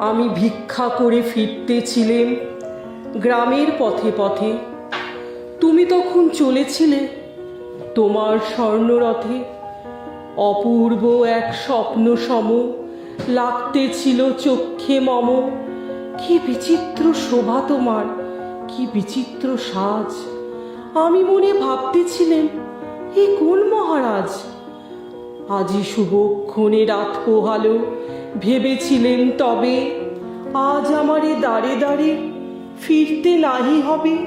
আমি ভিক্ষা করে ফিরতেছিলেম গ্রামের পথে পথে। তুমি তখন চলেছিলে তোমার স্বর্ণরথে। অপূর্ব এক স্বপ্ন সম লাগতেছিল চক্ষে মম। কি বিচিত্র শোভা তোমার, কি বিচিত্র সাজ। আমি মনে ভাবতেছিলেন এ কোন মহারাজ। আজি শুভক্ষণে রাত পোহালো, ভেবেছিলেন তবে আজ আমারে দাঁড়ে দাঁড়ে ফিরতে নাহি হবে।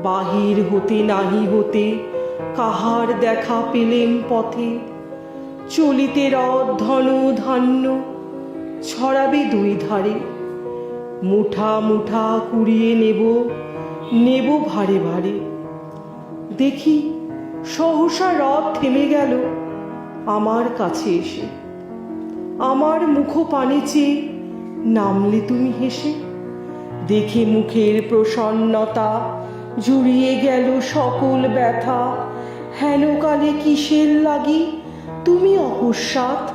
বাহির হতে নাহি হতে কাহার দেখা পেলেম পথে। চলিতে রথ ধন ধান্য ছড়াবে দুই ধারে। মুঠা মুঠা কুড়িয়ে নেব, নেব ভারে ভারে। দেখি সহসা রথ থেমে গেল আমার কাছে এসে। আমার মুখ পানে চেয়ে নামলে তুমি হেসে। দেখে মুখের প্রসন্নতা জুড়িয়ে গেল সকল ব্যথা। হেন কালে কিসের লাগি তুমি অকস্মাৎ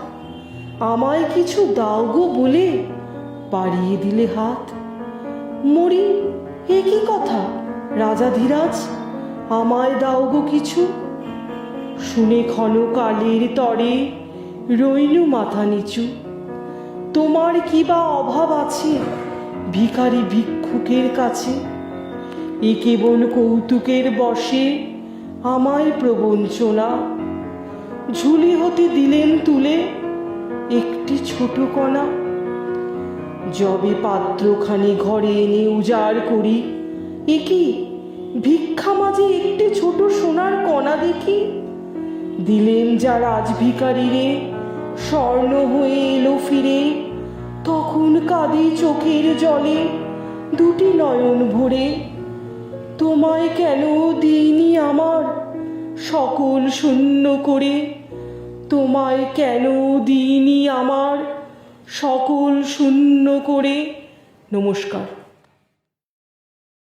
আমায় কিছু দাও গো বলে বাড়িয়ে দিলে হাত। মরি, এ কি কথা রাজাধিরাজ, আমায় দাও গো কিছু। শুনে ক্ষণকালের তরে রইনু মাথা নিচু। তোমার কি বা অভাব আছে ভিখারি ভিক্ষুকের কাছে। এ কেবল কৌতুকের বশে আমায় প্রবঞ্চনা। ঝুলি হতে দিলেন তুলে একটি ছোট কণা। যবে পাত্রখানি ঘরে এনে উজাড় করি, এ কি ভিক্ষা মাঝে একটি ছোট সোনার কণা দেখি। দিলেন যা রাজভিখারি রে, স্বর্ণ হয়ে এলো ফিরে। তখন কাঁদি চোখের জলে দুটি নয়ন ভরে। তোমায় কেন দিইনি আমার সকল শূন্য করে। তোমায় কেন দিইনি আমার সকল শূন্য করে। নমস্কার।